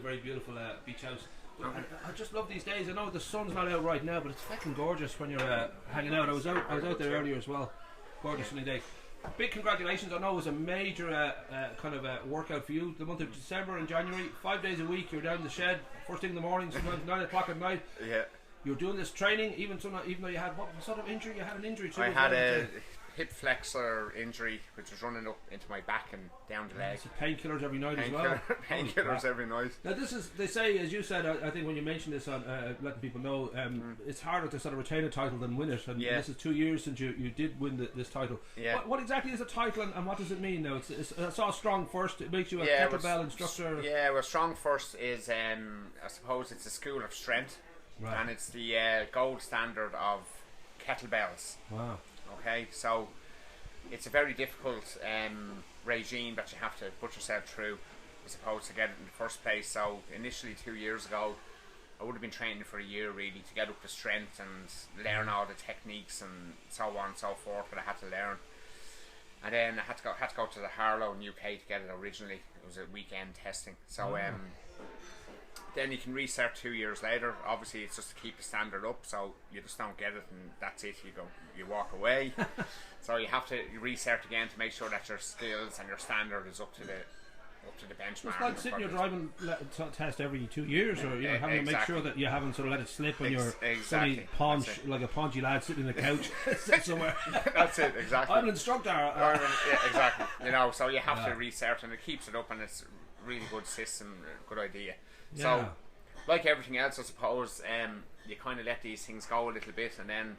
very beautiful beach house. I just love these days. I know the sun's not out right now, but it's fucking gorgeous when you're hanging out. I was out there earlier as well. Gorgeous sunny day. Big congratulations. I know it was a major kind of workout for you. The month of December and January, 5 days a week. You're down in the shed first thing in the morning, sometimes 9 o'clock at night. Yeah. You're doing this training, even though you had what sort of injury? You had an injury too. I had a hip flexor injury, which was running up into my back and down the leg. Painkillers every night as well. Painkillers every night. Now this is, they say, as you said, I think when you mentioned this on letting people know, it's harder to sort of retain a title than win it. And this is 2 years since you did win this title. Yeah. What exactly is a title, and what does it mean now? I saw strong first. It makes you a kettlebell instructor. Yeah, well, strong first is I suppose it's a school of strength, and it's the gold standard of kettlebells. Wow. Okay, so it's a very difficult regime that you have to put yourself through, I suppose, to get it in the first place. So initially 2 years ago, I would have been training for a year really to get up to strength and learn all the techniques and so on and so forth that I had to learn. And then I had to go to the Harlow in UK to get it originally. It was a weekend testing. So then you can recert 2 years later. Obviously it's just to keep the standard up, so you just don't get it and that's it, you walk away. So you have to recert again to make sure that your skills and your standard is up to the benchmark. It's like sitting your driving test every 2 years, or having to make sure that you haven't sort of let it slip when you're silly paunch, like a paunchy lad sitting in the couch somewhere. That's it, exactly. I'm an instructor. Yeah, exactly. So you have to recert, and it keeps it up, and it's a really good system, good idea. So, like everything else, I suppose, you kind of let these things go a little bit, and then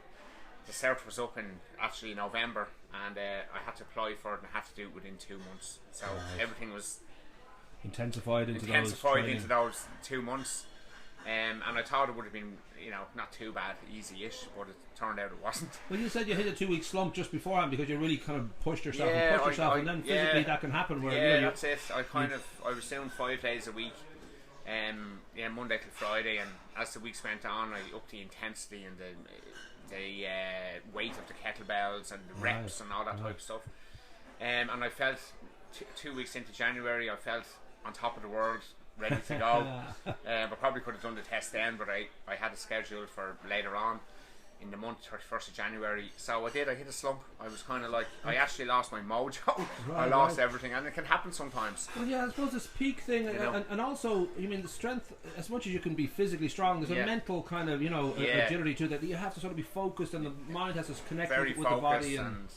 the cert was up in actually November, and I had to apply for it, and I had to do it within 2 months. So everything was intensified into those 2 months, and I thought it would have been, not too bad, easy-ish, but it turned out it wasn't. Well, you said you hit a 2 week slump just beforehand because you really kind of pushed yourself and then physically that can happen. Where that's it. I was doing 5 days a week. Monday to Friday, and as the weeks went on, I upped the intensity and the weight of the kettlebells and the reps and all that type of stuff. And I felt 2 weeks into January, I felt on top of the world, ready to go. I probably could have done the test then, but I had it scheduled for later on in the month, 31st of January. So I hit a slump. I was kind of like, I actually lost my mojo. I lost everything, and it can happen sometimes. Well, yeah, I suppose this peak thing, and also, the strength, as much as you can be physically strong, there's a mental kind of, agility to that. You have to sort of be focused, and the mind has to connect with the body. And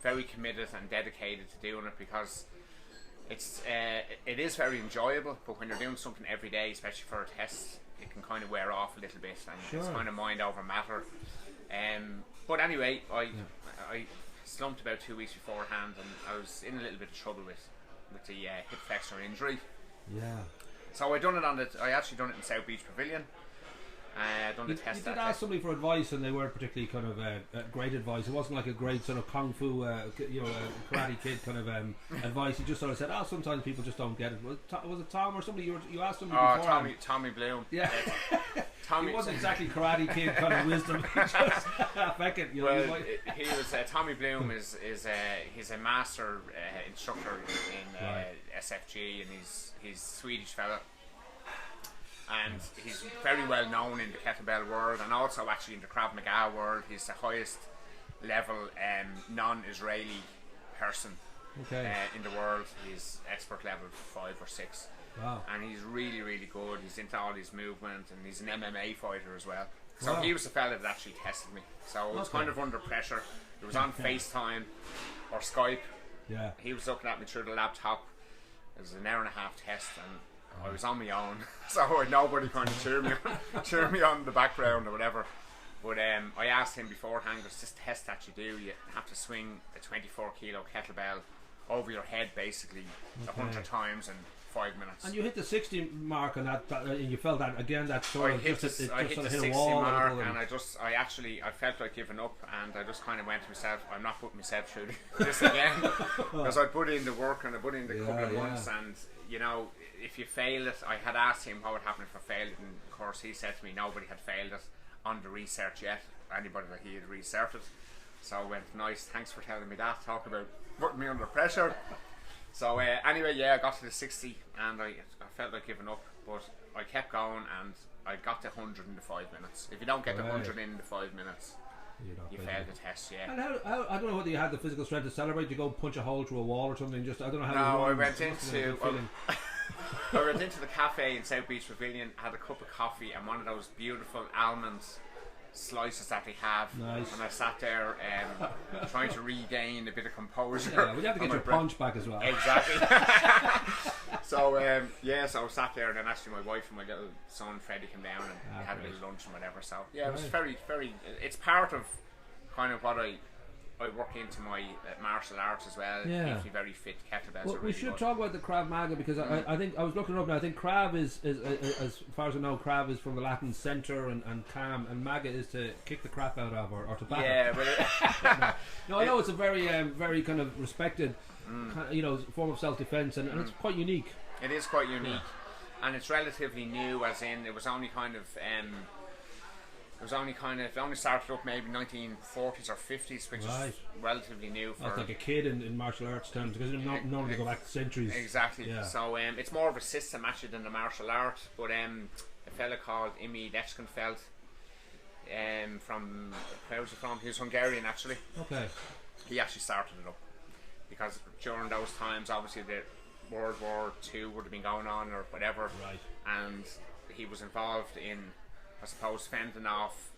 very committed and dedicated to doing it, because it is very enjoyable, but when you're doing something every day, especially for a test, it can kind of wear off a little bit, and it's kind of mind over matter. But anyway, I slumped about 2 weeks beforehand, and I was in a little bit of trouble with the hip flexor injury. Yeah. So I actually done it in South Beach Pavilion. Done the test. You did ask somebody for advice, and they weren't particularly kind of great advice. It wasn't like a great sort of kung fu, karate kid kind of advice. You just sort of said, sometimes people just don't get it. Was it Tom or somebody you asked somebody before? Tommy Bloom. Yeah. Tommy. He wasn't exactly karate kid kind of wisdom. He just heck it. He was Tommy Bloom he's a master instructor in SFG, and he's Swedish fella. And he's very well known in the kettlebell world, and also actually in the Krav Maga world. He's the highest level non-Israeli person in the world. He's expert level 5 or 6. Wow. And he's really, really good. He's into all his movement, and he's an MMA fighter as well. So he was the fella that actually tested me. So it was kind of under pressure. It was on FaceTime or Skype. Yeah. He was looking at me through the laptop. It was an hour-and-a-half test, and I was on my own, so I had nobody kind of cheer me on in the background or whatever. But I asked him beforehand, there's this test that you do, you have to swing a 24 kilo kettlebell over your head basically 100 times in 5 minutes. And you hit the 60 mark on that, and you felt that again, that sort of hit the 60 mark, and I felt like giving up, and I just kind of went to myself, I'm not putting myself through this again, because I put in the work, and I put in the couple of months, and if you fail it, I had asked him what would happen if I failed it, and of course he said to me nobody had failed it on the research yet, anybody that he had researched. So I went, nice, thanks for telling me that, talk about putting me under pressure. So anyway, I got to the 60, and I felt like giving up, but I kept going and I got to 100 in the 5 minutes. If you don't get the 100 in the 5 minutes, you failed the test. Yeah. And how I don't know whether you had the physical strength to celebrate. You go punch a hole through a wall or something. Just I don't know how. No, I went into the cafe in South Beach Pavilion, had a cup of coffee and one of those beautiful almond slices that they have. Nice. And I sat there trying to regain a bit of composure. Yeah, well, you have to get your punch back as well. Exactly. So so I sat there, and then actually my wife and my little son Freddie came down and we had a little lunch and whatever. So yeah, it was very, very. It's part of kind of what I work into my martial arts as well. Yeah. It keeps me very fit. Kettlebells Well, are really we should good. talk about the Krav Maga because I think I was looking it up now. I think Krav is as far as I know, Krav is from the Latin center and calm, and Maga is to kick the crap out of or to batter. Yeah, no, I know it's a very very kind of respected form of self-defense, and it's quite unique. It is quite unique, and it's relatively new. As in, it was only kind of. It only started up maybe 1940s or 50s, which is relatively new. That's like a kid in martial arts terms, because it normally go back centuries. Exactly. Yeah. So it's more of a system actually than a martial art. But a fella called Imi Lechkenfeld, from where was he from? He was Hungarian actually. Okay. He actually started it up because during those times, obviously the World War II would have been going on or whatever, and he was involved in, I suppose, fending off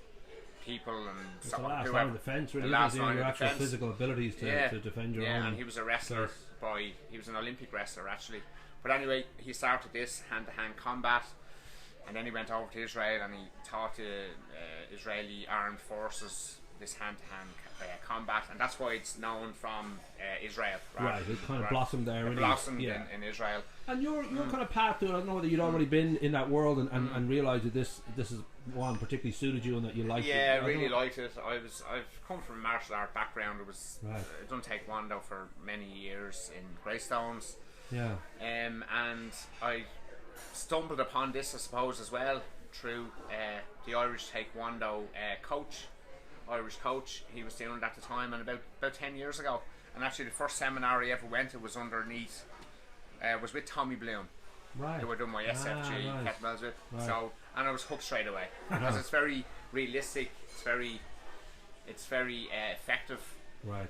people and it's the last line of defense, really, isn't it? Your actual physical abilities to defend your own. Yeah, and he was a wrestler he was an Olympic wrestler actually. But anyway, he started this hand-to-hand combat, and then he went over to Israel and he taught the Israeli armed forces this hand-to-hand combat, and that's why it's known from Israel. Right, it kind of blossomed there. It blossomed in Israel. And your kind of path to it, I don't know whether you'd already been in that world and realised that this is one particularly suited you and that you liked it. Yeah, I really liked it. I've come from a martial art background. It was I done Taekwondo for many years in Greystones. Yeah. And I stumbled upon this, I suppose, as well through the Irish Taekwondo Irish coach. He was doing it at the time, and about 10 years ago. And actually, the first seminar I ever went to was underneath. Was with Tommy Bloom, who I done my SFG kettlebells with. So, and I was hooked straight away because it's very realistic. It's very effective. Right.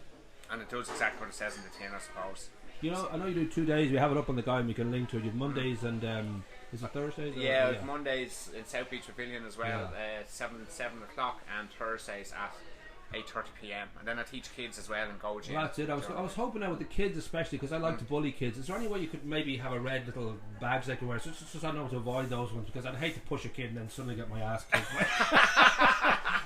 And it does exactly what it says in the tin, I suppose. You know, I know you do 2 days. We have it up on the guide. We can link to it. You have Mondays and is it Thursdays? Yeah, Mondays in South Beach Pavilion as well. 7 o'clock, and Thursdays at 8:30 p.m. and then I teach kids as well in Go Gym. Well, that's it. I was hoping now with the kids especially, because I like to bully kids. Is there any way you could maybe have a red little badge they can wear? Just I know to avoid those ones, because I'd hate to push a kid and then suddenly get my ass kicked.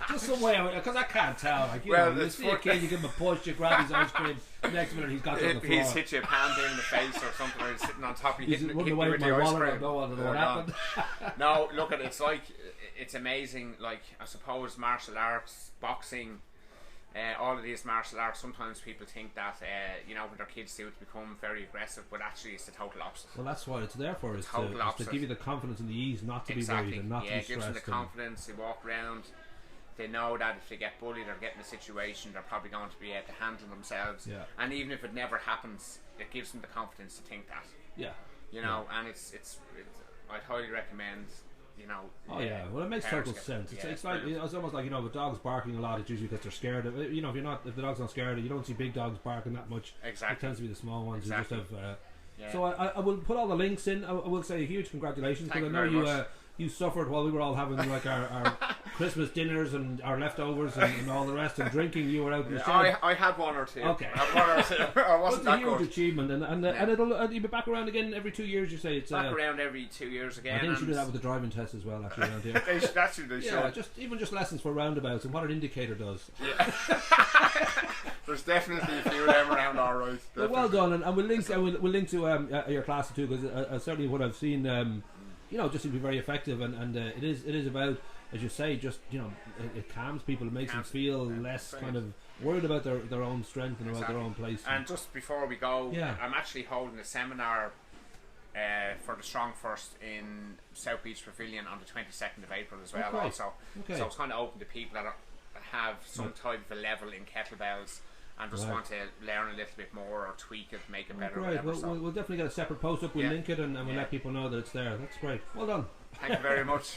Just some way, because I can't tell. Like, you see a kid, you give him a push, you grab his ice cream. Next minute he's got you on the floor. He's hit you a pound in the face or something, or he's sitting on top of you, hitting away you with with the ice cream. I don't know what happened. No, look at it. It's amazing. Like, I suppose martial arts, boxing. All of these martial arts, sometimes people think that when their kids do it, become very aggressive, but actually it's the total opposite. Well, that's what it's there for, is to give you the confidence and the ease not to be worried and not to be stressed. Yeah, it gives them the confidence. They walk around, they know that if they get bullied or get in a situation, they're probably going to be able to handle themselves. Yeah. And even if it never happens, it gives them the confidence to think that. Yeah. And it's I'd highly recommend. Well, it makes total sense. It's like it's almost like with dogs barking a lot. It's usually because they're scared. If the dog's not scared, you don't see big dogs barking that much. Exactly. It tends to be the small ones. Exactly. You just have. So I will put all the links in. I will say a huge congratulations, because I know you suffered while we were all having like our Christmas dinners and our leftovers and all the rest, and drinking. You were out in the shed. I had one or two. Okay. I had one or two. I wasn't that good. It's a huge achievement, and it'll be back around again every 2 years. You say it's back around every 2 years again. I think you should do that with the driving test as well. Actually, around here. They should. Just lessons for roundabouts and what an indicator does. Yeah. There's definitely a few of them around, all right. Well done, and we'll link. We'll link to your class too, because certainly what I've seen. Just to be very effective, and it is about, as you say, just it calms people, it makes them feel less kind of worried about their own strength and about their own place. And just before we go, I'm actually holding a seminar for the Strong First in South Beach Pavilion on the 22nd of April as well. So it's kind of open to people that have some type of a level in kettlebells, and just want to learn a little bit more or tweak it, make it better. Great. Whatever, We'll definitely get a separate post up. We'll link it and we'll let people know that it's there. That's great. Well done. Thank you very much.